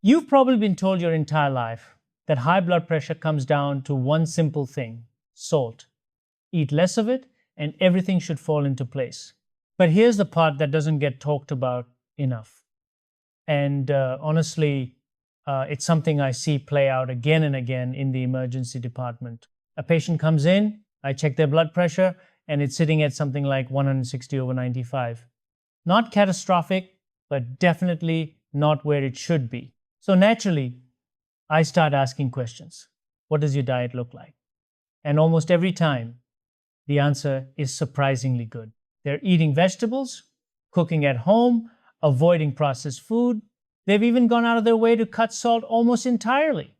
You've probably been told your entire life that high blood pressure comes down to one simple thing: salt. Eat less of it, and everything should fall into place. But here's the part that doesn't get talked about enough. And honestly, it's something I see play out again and again in the emergency department. A patient comes in, I check their blood pressure, and it's sitting at something like 160/95. Not catastrophic, but definitely not where it should be. So naturally, I start asking questions. What does your diet look like? And almost every time, the answer is surprisingly good. They're eating vegetables, cooking at home, avoiding processed food. They've even gone out of their way to cut salt almost entirely.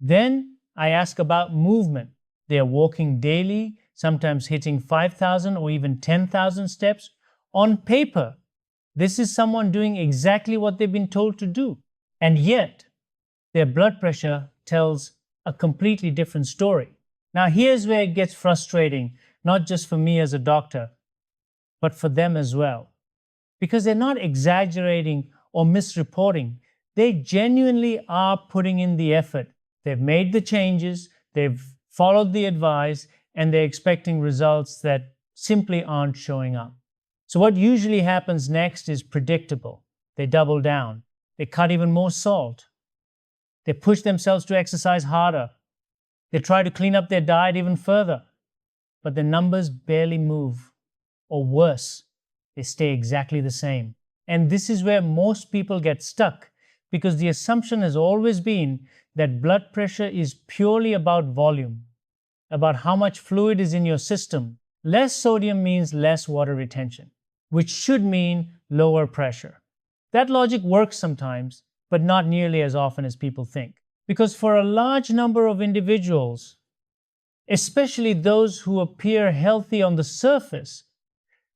Then I ask about movement. They're walking daily, sometimes hitting 5,000 or even 10,000 steps. On paper, this is someone doing exactly what they've been told to do. And yet, their blood pressure tells a completely different story. Now, here's where it gets frustrating, not just for me as a doctor, but for them as well. Because they're not exaggerating or misreporting. They genuinely are putting in the effort. They've made the changes, they've followed the advice, and they're expecting results that simply aren't showing up. So what usually happens next is predictable. They double down. They cut even more salt. They push themselves to exercise harder. They try to clean up their diet even further. But the numbers barely move. Or worse, they stay exactly the same. And this is where most people get stuck, because the assumption has always been that blood pressure is purely about volume, about how much fluid is in your system. Less sodium means less water retention, which should mean lower pressure. That logic works sometimes, but not nearly as often as people think. Because for a large number of individuals, especially those who appear healthy on the surface,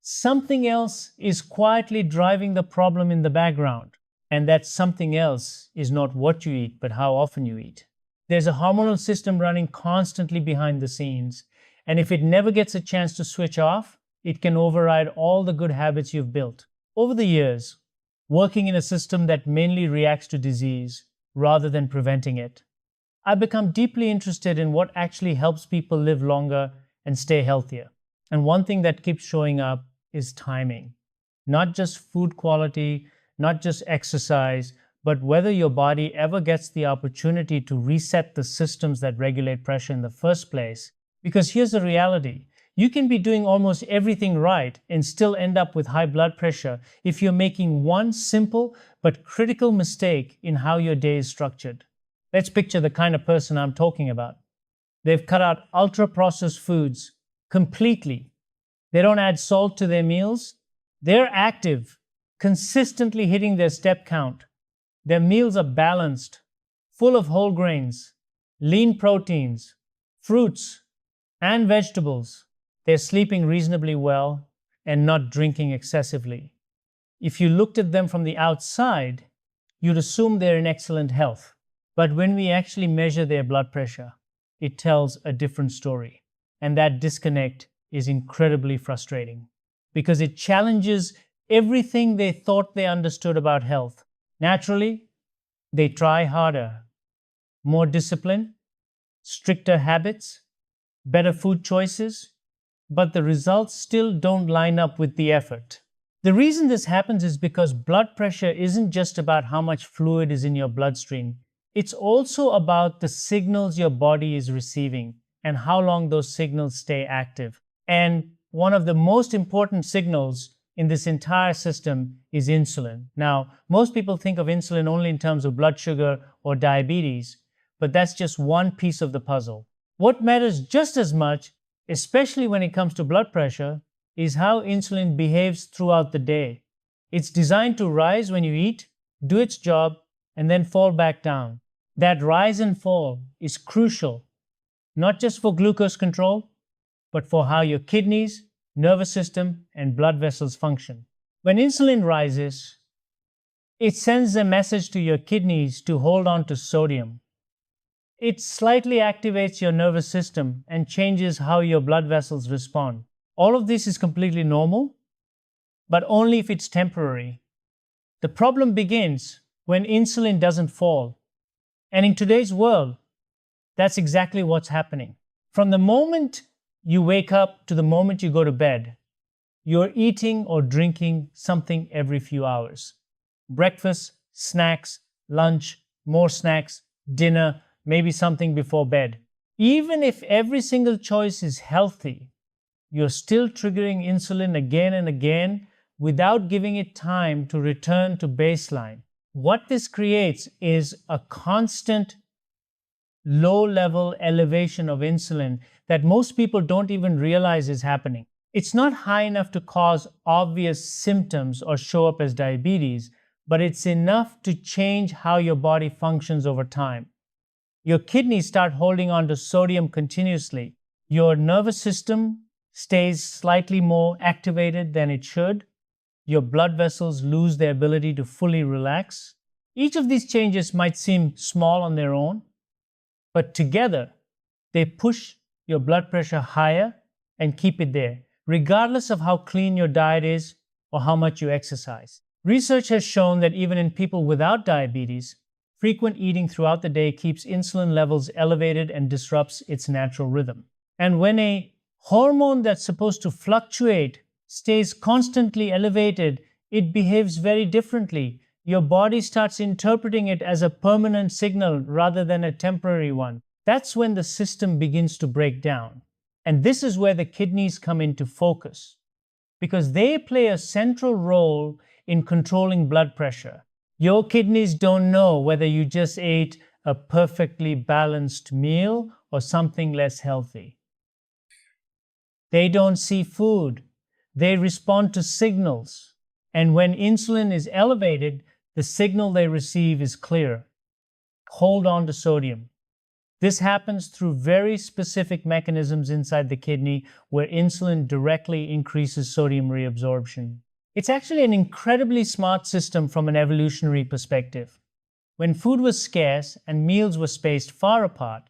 something else is quietly driving the problem in the background. And that something else is not what you eat, but how often you eat. There's a hormonal system running constantly behind the scenes. And if it never gets a chance to switch off, it can override all the good habits you've built. Over the years, working in a system that mainly reacts to disease rather than preventing it, I've become deeply interested in what actually helps people live longer and stay healthier. And one thing that keeps showing up is timing. Not just food quality, not just exercise, but whether your body ever gets the opportunity to reset the systems that regulate pressure in the first place. Because here's the reality. You can be doing almost everything right and still end up with high blood pressure if you're making one simple but critical mistake in how your day is structured. Let's picture the kind of person I'm talking about. They've cut out ultra-processed foods completely. They don't add salt to their meals. They're active, consistently hitting their step count. Their meals are balanced, full of whole grains, lean proteins, fruits, and vegetables. They're sleeping reasonably well and not drinking excessively. If you looked at them from the outside, you'd assume they're in excellent health. But when we actually measure their blood pressure, it tells a different story. And that disconnect is incredibly frustrating because it challenges everything they thought they understood about health. Naturally, they try harder, more discipline, stricter habits, better food choices, but the results still don't line up with the effort. The reason this happens is because blood pressure isn't just about how much fluid is in your bloodstream. It's also about the signals your body is receiving and how long those signals stay active. And one of the most important signals in this entire system is insulin. Now, most people think of insulin only in terms of blood sugar or diabetes, but that's just one piece of the puzzle. What matters just as much, especially when it comes to blood pressure, is how insulin behaves throughout the day. It's designed to rise when you eat, do its job, and then fall back down. That rise and fall is crucial, not just for glucose control, but for how your kidneys, nervous system, and blood vessels function. When insulin rises, it sends a message to your kidneys to hold on to sodium. It slightly activates your nervous system and changes how your blood vessels respond. All of this is completely normal, but only if it's temporary. The problem begins when insulin doesn't fall. And in today's world, that's exactly what's happening. From the moment you wake up to the moment you go to bed, you're eating or drinking something every few hours. Breakfast, snacks, lunch, more snacks, dinner, maybe something before bed. Even if every single choice is healthy, you're still triggering insulin again and again without giving it time to return to baseline. What this creates is a constant low-level elevation of insulin that most people don't even realize is happening. It's not high enough to cause obvious symptoms or show up as diabetes, but it's enough to change how your body functions over time. Your kidneys start holding on to sodium continuously. Your nervous system stays slightly more activated than it should. Your blood vessels lose their ability to fully relax. Each of these changes might seem small on their own, but together they push your blood pressure higher and keep it there, regardless of how clean your diet is or how much you exercise. Research has shown that even in people without diabetes, frequent eating throughout the day keeps insulin levels elevated and disrupts its natural rhythm. And when a hormone that's supposed to fluctuate stays constantly elevated, it behaves very differently. Your body starts interpreting it as a permanent signal rather than a temporary one. That's when the system begins to break down. And this is where the kidneys come into focus, because they play a central role in controlling blood pressure. Your kidneys don't know whether you just ate a perfectly balanced meal or something less healthy. They don't see food. They respond to signals. And when insulin is elevated, the signal they receive is clear. Hold on to sodium. This happens through very specific mechanisms inside the kidney where insulin directly increases sodium reabsorption. It's actually an incredibly smart system from an evolutionary perspective. When food was scarce and meals were spaced far apart,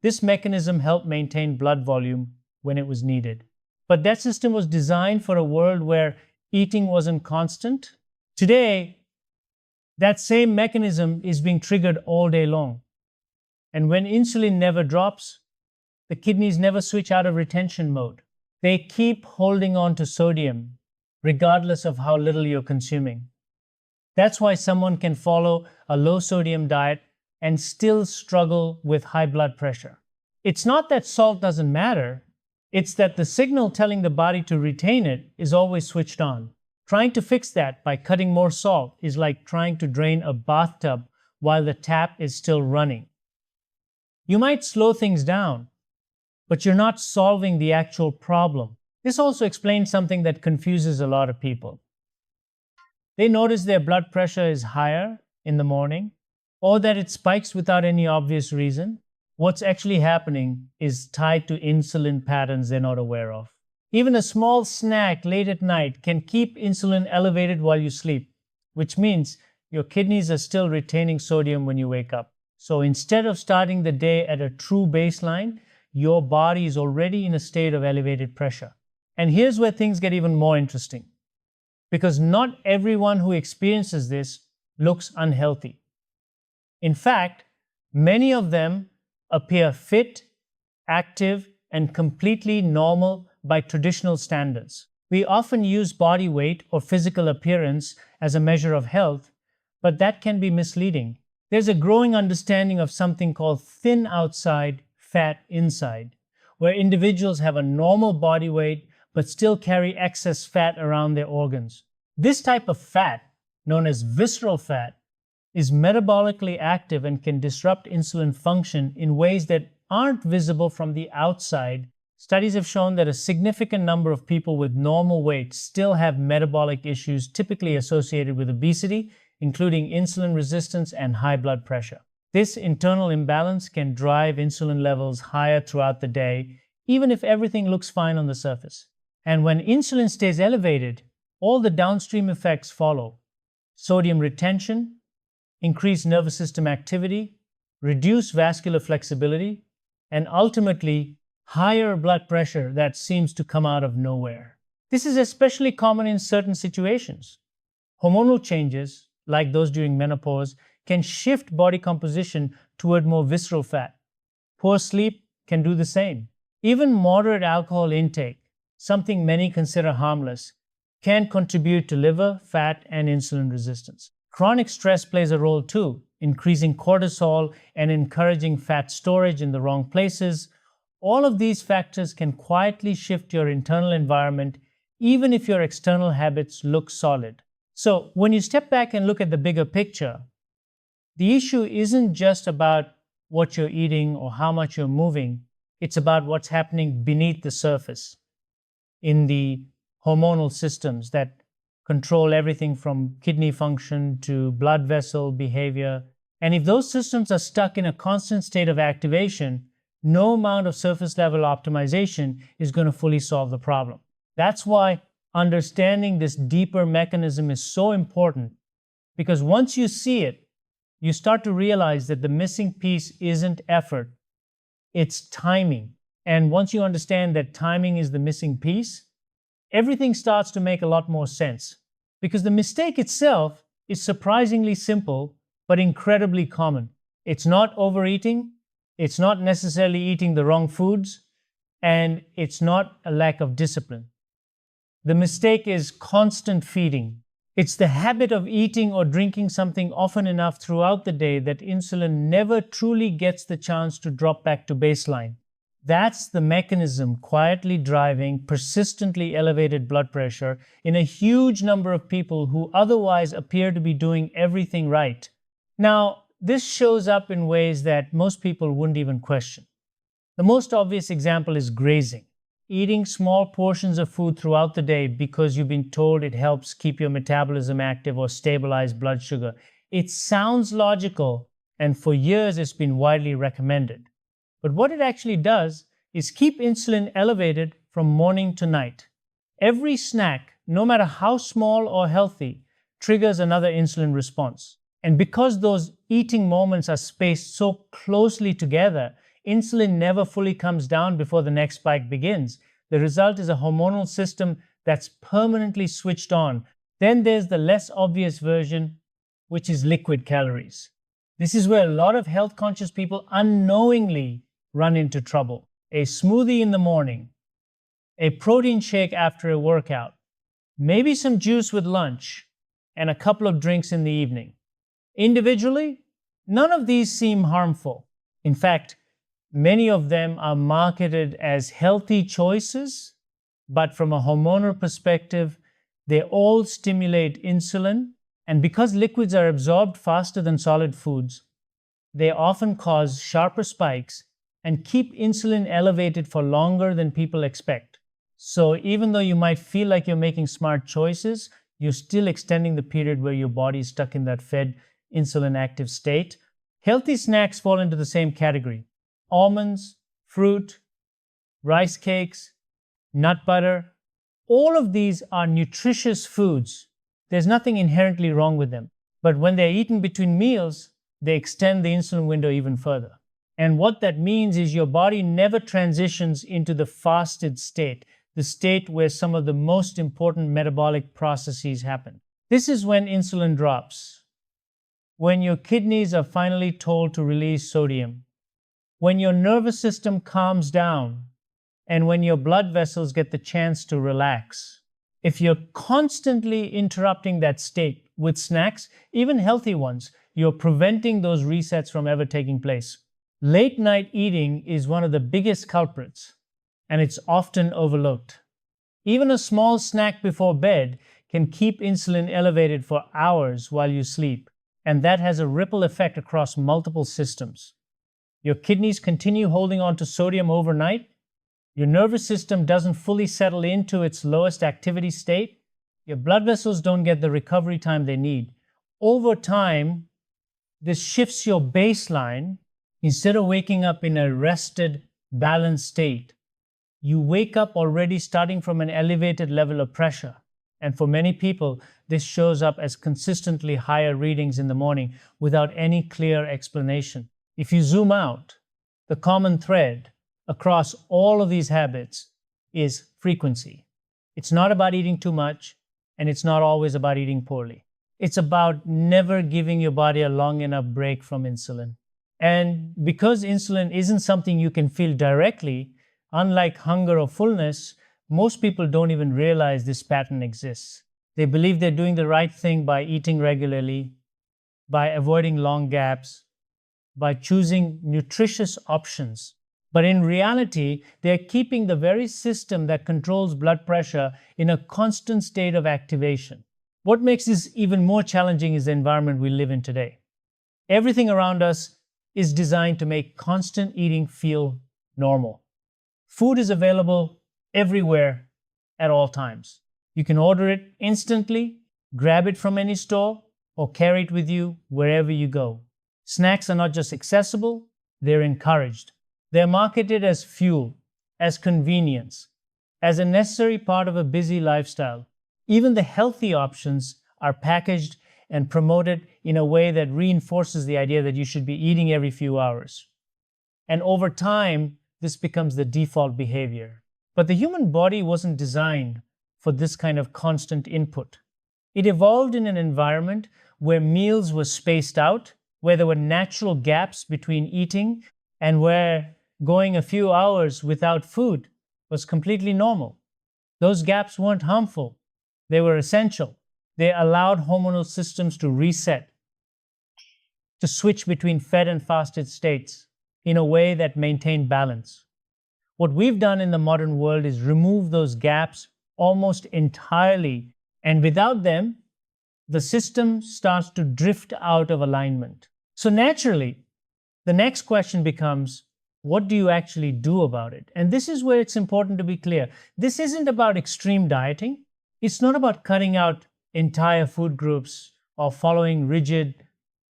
this mechanism helped maintain blood volume when it was needed. But that system was designed for a world where eating wasn't constant. Today, that same mechanism is being triggered all day long. And when insulin never drops, the kidneys never switch out of retention mode. They keep holding on to sodium, regardless of how little you're consuming. That's why someone can follow a low-sodium diet and still struggle with high blood pressure. It's not that salt doesn't matter, it's that the signal telling the body to retain it is always switched on. Trying to fix that by cutting more salt is like trying to drain a bathtub while the tap is still running. You might slow things down, but you're not solving the actual problem. This also explains something that confuses a lot of people. They notice their blood pressure is higher in the morning, or that it spikes without any obvious reason. What's actually happening is tied to insulin patterns they're not aware of. Even a small snack late at night can keep insulin elevated while you sleep, which means your kidneys are still retaining sodium when you wake up. So instead of starting the day at a true baseline, your body is already in a state of elevated pressure. And here's where things get even more interesting, because not everyone who experiences this looks unhealthy. In fact, many of them appear fit, active, and completely normal by traditional standards. We often use body weight or physical appearance as a measure of health, but that can be misleading. There's a growing understanding of something called thin outside, fat inside, where individuals have a normal body weight but still carry excess fat around their organs. This type of fat, known as visceral fat, is metabolically active and can disrupt insulin function in ways that aren't visible from the outside. Studies have shown that a significant number of people with normal weight still have metabolic issues typically associated with obesity, including insulin resistance and high blood pressure. This internal imbalance can drive insulin levels higher throughout the day, even if everything looks fine on the surface. And when insulin stays elevated, all the downstream effects follow: sodium retention, increased nervous system activity, reduced vascular flexibility, and ultimately, higher blood pressure that seems to come out of nowhere. This is especially common in certain situations. Hormonal changes, like those during menopause, can shift body composition toward more visceral fat. Poor sleep can do the same. Even moderate alcohol intake, something many consider harmless, can contribute to liver, fat, and insulin resistance. Chronic stress plays a role too, increasing cortisol and encouraging fat storage in the wrong places. All of these factors can quietly shift your internal environment, even if your external habits look solid. So, when you step back and look at the bigger picture, the issue isn't just about what you're eating or how much you're moving, it's about what's happening beneath the surface in the hormonal systems that control everything from kidney function to blood vessel behavior. And if those systems are stuck in a constant state of activation, no amount of surface level optimization is going to fully solve the problem. That's why understanding this deeper mechanism is so important, because once you see it, you start to realize that the missing piece isn't effort, it's timing. And once you understand that timing is the missing piece, everything starts to make a lot more sense. Because the mistake itself is surprisingly simple, but incredibly common. It's not overeating, it's not necessarily eating the wrong foods, and it's not a lack of discipline. The mistake is constant feeding. It's the habit of eating or drinking something often enough throughout the day that insulin never truly gets the chance to drop back to baseline. That's the mechanism quietly driving persistently elevated blood pressure in a huge number of people who otherwise appear to be doing everything right. Now, this shows up in ways that most people wouldn't even question. The most obvious example is grazing. Eating small portions of food throughout the day because you've been told it helps keep your metabolism active or stabilize blood sugar. It sounds logical, and for years it's been widely recommended. But what it actually does is keep insulin elevated from morning to night. Every snack, no matter how small or healthy, triggers another insulin response. And because those eating moments are spaced so closely together, insulin never fully comes down before the next spike begins. The result is a hormonal system that's permanently switched on. Then there's the less obvious version, which is liquid calories. This is where a lot of health-conscious people unknowingly run into trouble. A smoothie in the morning, a protein shake after a workout, maybe some juice with lunch, and a couple of drinks in the evening. Individually, none of these seem harmful. In fact, many of them are marketed as healthy choices, but from a hormonal perspective, they all stimulate insulin, and because liquids are absorbed faster than solid foods, they often cause sharper spikes and keep insulin elevated for longer than people expect. So even though you might feel like you're making smart choices, you're still extending the period where your body is stuck in that fed insulin active state. Healthy snacks fall into the same category. Almonds, fruit, rice cakes, nut butter, all of these are nutritious foods. There's nothing inherently wrong with them. But when they're eaten between meals, they extend the insulin window even further. And what that means is your body never transitions into the fasted state, the state where some of the most important metabolic processes happen. This is when insulin drops, when your kidneys are finally told to release sodium, when your nervous system calms down, and when your blood vessels get the chance to relax. If you're constantly interrupting that state with snacks, even healthy ones, you're preventing those resets from ever taking place. Late night eating is one of the biggest culprits, and it's often overlooked. Even a small snack before bed can keep insulin elevated for hours while you sleep, and that has a ripple effect across multiple systems. Your kidneys continue holding on to sodium overnight, your nervous system doesn't fully settle into its lowest activity state, your blood vessels don't get the recovery time they need. Over time, this shifts your baseline. Instead of waking up in a rested, balanced state, you wake up already starting from an elevated level of pressure. And for many people, this shows up as consistently higher readings in the morning without any clear explanation. If you zoom out, the common thread across all of these habits is frequency. It's not about eating too much, and it's not always about eating poorly. It's about never giving your body a long enough break from insulin. And because insulin isn't something you can feel directly, unlike hunger or fullness, most people don't even realize this pattern exists. They believe they're doing the right thing by eating regularly, by avoiding long gaps, by choosing nutritious options. But in reality, they're keeping the very system that controls blood pressure in a constant state of activation. What makes this even more challenging is the environment we live in today. Everything around us is designed to make constant eating feel normal. Food is available everywhere at all times. You can order it instantly, grab it from any store, or carry it with you wherever you go. Snacks are not just accessible, they're encouraged. They're marketed as fuel, as convenience, as a necessary part of a busy lifestyle. Even the healthy options are packaged and promoted in a way that reinforces the idea that you should be eating every few hours. And over time, this becomes the default behavior. But the human body wasn't designed for this kind of constant input. It evolved in an environment where meals were spaced out, where there were natural gaps between eating, and where going a few hours without food was completely normal. Those gaps weren't harmful, they were essential. They allowed hormonal systems to reset, to switch between fed and fasted states in a way that maintained balance. What we've done in the modern world is remove those gaps almost entirely, and without them, the system starts to drift out of alignment. So naturally, the next question becomes, what do you actually do about it? And this is where it's important to be clear. This isn't about extreme dieting. It's not about cutting out entire food groups or following rigid,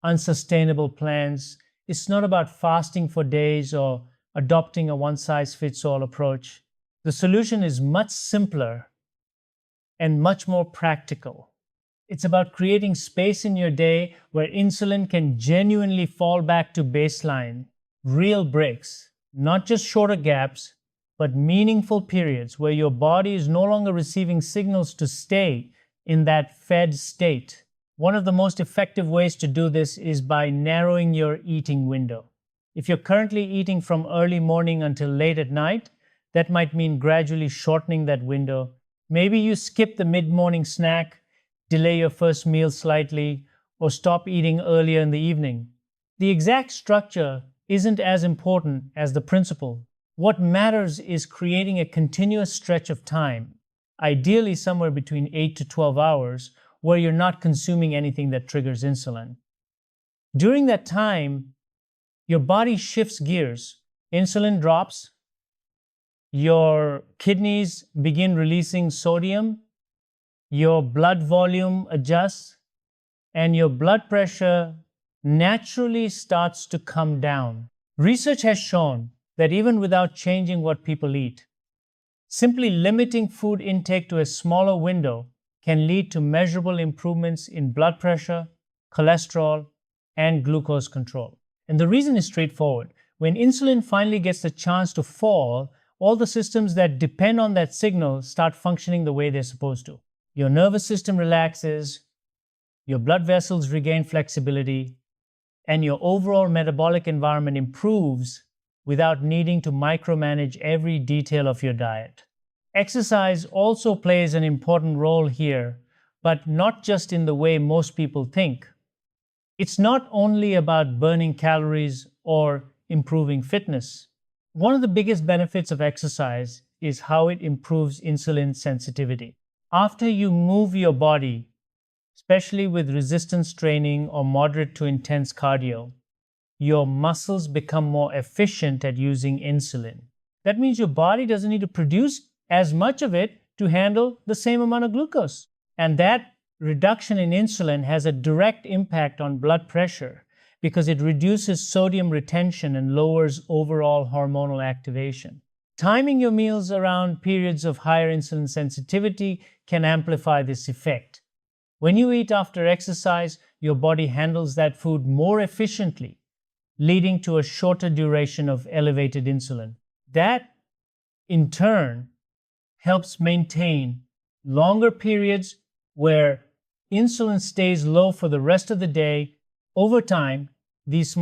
unsustainable plans. It's not about fasting for days or adopting a one-size-fits-all approach. The solution is much simpler and much more practical. It's about creating space in your day where insulin can genuinely fall back to baseline, real breaks, not just shorter gaps, but meaningful periods where your body is no longer receiving signals to stay in that fed state. One of the most effective ways to do this is by narrowing your eating window. If you're currently eating from early morning until late at night, that might mean gradually shortening that window. Maybe you skip the mid-morning snack, delay your first meal slightly, or stop eating earlier in the evening. The exact structure isn't as important as the principle. What matters is creating a continuous stretch of time, ideally somewhere between 8 to 12 hours, where you're not consuming anything that triggers insulin. During that time, your body shifts gears. Insulin drops, your kidneys begin releasing sodium, your blood volume adjusts, and your blood pressure naturally starts to come down. Research has shown that even without changing what people eat, simply limiting food intake to a smaller window can lead to measurable improvements in blood pressure, cholesterol, and glucose control. And the reason is straightforward. When insulin finally gets the chance to fall, all the systems that depend on that signal start functioning the way they're supposed to. Your nervous system relaxes, your blood vessels regain flexibility, and your overall metabolic environment improves without needing to micromanage every detail of your diet. Exercise also plays an important role here, but not just in the way most people think. It's not only about burning calories or improving fitness. One of the biggest benefits of exercise is how it improves insulin sensitivity. After you move your body, especially with resistance training or moderate to intense cardio, your muscles become more efficient at using insulin. That means your body doesn't need to produce as much of it to handle the same amount of glucose. And that reduction in insulin has a direct impact on blood pressure because it reduces sodium retention and lowers overall hormonal activation. Timing your meals around periods of higher insulin sensitivity can amplify this effect. When you eat after exercise, your body handles that food more efficiently, leading to a shorter duration of elevated insulin. That, in turn, helps maintain longer periods where insulin stays low for the rest of the day. Over time, these small